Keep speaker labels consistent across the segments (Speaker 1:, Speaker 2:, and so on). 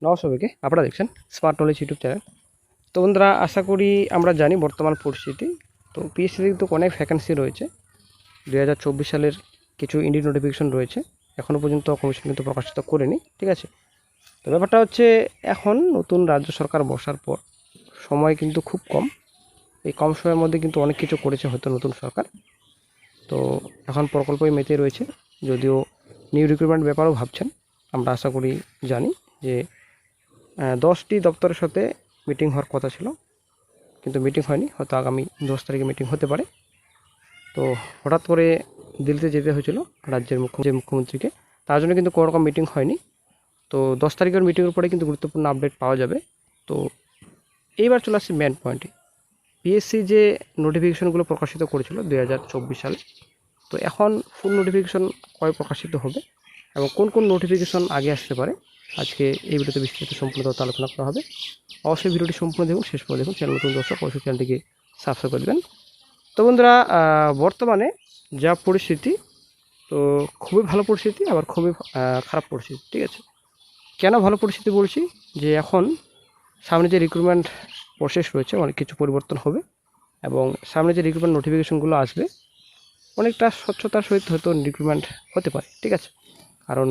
Speaker 1: নমস্কার সবাইকে, আপনারা দেখছেন স্মার্ট নলেজ ইউটিউব চ্যানেল। তো বন্ধুরা, আশা করি আমরা জানি বর্তমান পরিস্থিতি। তো পিএসসিতে কিন্তু অনেক ভ্যাকেন্সি রয়েছে। 2024 সালের কিছু ইন্ডিয়া নোটিফিকেশন রয়েছে, এখনও পর্যন্ত কমিশন কিন্তু প্রকাশিত করেনি। ঠিক আছে, তো ব্যাপারটা হচ্ছে এখন নতুন রাজ্য সরকার বসার পর সময় কিন্তু খুব কম। এই কম সময়ের মধ্যে কিন্তু অনেক কিছু করেছে হয়তো নতুন সরকার। তো এখন প্রকল্পই মেতে রয়েছে, যদিও নিউ রিক্রুটমেন্ট ব্যাপারেও ভাবছেন। আমরা আশা করি জানি যে 10টি দপ্তরের সাথে মিটিং হওয়ার কথা ছিল, কিন্তু মিটিং হয়নি। হয়তো আগামী 10 তারিখে মিটিং হতে পারে। তো হঠাৎ করে দিল্লিতে যেতে হয়েছিল রাজ্যের মুখ্যমন্ত্রীকে, তার জন্য কিন্তু কোনো রকম মিটিং হয়নি। তো 10 তারিখের মিটিংয়ের পরে কিন্তু গুরুত্বপূর্ণ আপডেট পাওয়া যাবে। তো এইবার চলে আসছি মেন পয়েন্টে। পিএসসি যে নোটিফিকেশনগুলো প্রকাশিত করেছিল 2024 সালে, তো এখন ফুল নোটিফিকেশন কবে প্রকাশিত হবে এবং কোন কোন নোটিফিকেশন আগে আসতে পারে, আজকে এই ভিডিওতে বিস্তারিত সম্পূর্ণ তথ্য আলোচনা করা হবে। অবশ্যই ভিডিওটি সম্পূর্ণ দেখুন, শেষ পর্যন্ত দেখুন। চ্যানেল নতুন দর্শক অবশ্যই চ্যানেলটিকে সাবস্ক্রাইব করে দেবেন। তো বন্ধুরা, বর্তমানে যা পরিস্থিতি, তো খুবই ভালো পরিস্থিতি, আবার খুবই খারাপ পরিস্থিতি। ঠিক আছে, কেন ভালো পরিস্থিতি বলছি, যে এখন সামনে যে রিক্রুটমেন্ট প্রসেস রয়েছে অনেক কিছু পরিবর্তন হবে, এবং সামনে যে রিক্রুটমেন্ট নোটিফিকেশনগুলো আসবে অনেকটা স্বচ্ছতার সহিত হয়তো রিক্রুটমেন্ট হতে পারে। ঠিক আছে, কারণ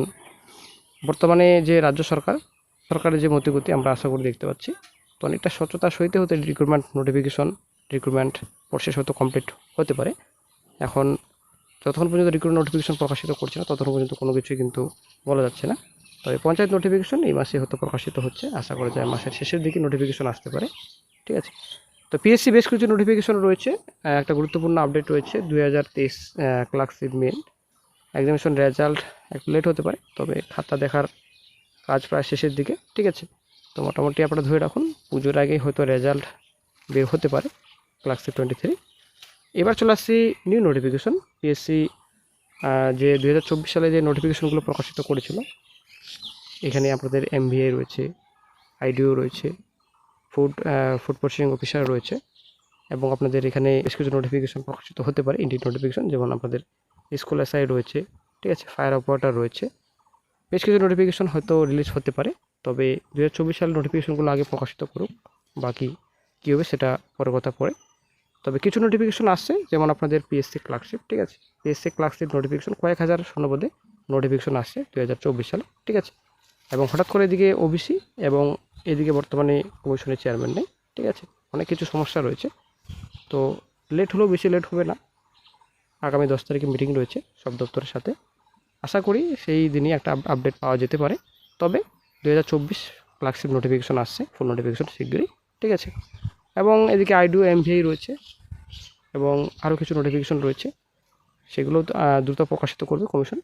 Speaker 1: বর্তমানে যে রাজ্য সরকারের যে মতিগতি আমরা আশা করি দেখতে পাচ্ছি, তো অনেকটা স্বচ্ছতার সহিত হতে রিক্রুটমেন্ট প্রসেস হয়তো কমপ্লিট হতে পারে। এখন যতক্ষণ পর্যন্ত রিক্রুটমেন্ট নোটিফিকেশন প্রকাশিত করছে না, ততক্ষণ পর্যন্ত কোনো কিছুই কিন্তু বলা যাচ্ছে না। তবে পঞ্চায়েত নোটিফিকেশন এই মাসে হয়তো প্রকাশিত হচ্ছে, আশা করা যায় মাসের শেষের দিকে নোটিফিকেশন আসতে পারে। ঠিক আছে, তো পিএসসি বেশ কিছু নোটিফিকেশন রয়েছে। একটা গুরুত্বপূর্ণ আপডেট রয়েছে 2023 ক্লার্কশিপ মেন এক্সামিনেশন রেজাল্ট একটু লেট হতে পারে, তবে খাতা দেখার কাজ প্রায় শেষের দিকে। ঠিক আছে, তো মোটামুটি আপনারা ধরে রাখুন পুজোর আগেই হয়তো রেজাল্ট বের হতে পারে ক্লার্কশিপ 23। এবার চলে আসছি নিউ নোটিফিকেশন। পিএসসি যে 2024 সালে যে নোটিফিকেশনগুলো প্রকাশিত করেছিল, এখানে আপনাদের এমভিএ রয়েছে, আইডিও রয়েছে, ফুড প্রসেসিং অফিসার রয়েছে, এবং আপনাদের এখানে বেশ কিছু নোটিফিকেশন প্রকাশিত হতে পারে ইন্ডিয়ান নোটিফিকেশন, যেমন আপনাদের স্কুল এসআই রয়েছে। ঠিক আছে, ফায়ার অপারেটর রয়েছে। বেশ কিছু নোটিফিকেশন হয়তো রিলিজ হতে পারে, তবে 2024 সালের নোটিফিকেশনগুলো আগে প্রকাশিত করুক, বাকি কী হবে সেটা পরে কথা পড়ে। তবে কিছু নোটিফিকেশন আসছে, যেমন আপনাদের পিএসসি ক্লার্কশিপ। ঠিক আছে, পিএসসি ক্লার্কশিপ নোটিফিকেশন কয়েক হাজার শূন্যপদে নোটিফিকেশন আসছে 2024 সালে। ঠিক আছে, এবং হঠাৎ করে এদিকে ওবিসি এবং এদিকে বর্তমানে কমিশনের চেয়ারম্যান নেই। ঠিক আছে, অনেক কিছু সমস্যা রয়েছে। তো লেট হলেও বেশি লেট হবে না, আগামী 10 তারিখে মিটিং রয়েছে সব দপ্তরের সাথে। আশা করি সেই দিনই একটা আপডেট পাওয়া যেতে পারে। তবে 2024 ক্লার্কশিপ নোটিফিকেশন আসছে, ফুল নোটিফিকেশন শীঘ্রই। ঠিক আছে, এবং এদিকে আইডিও এমভিআই রয়েছে, এবং আরও কিছু নোটিফিকেশন রয়েছে, সেগুলো দ্রুত প্রকাশিত করবে কমিশন।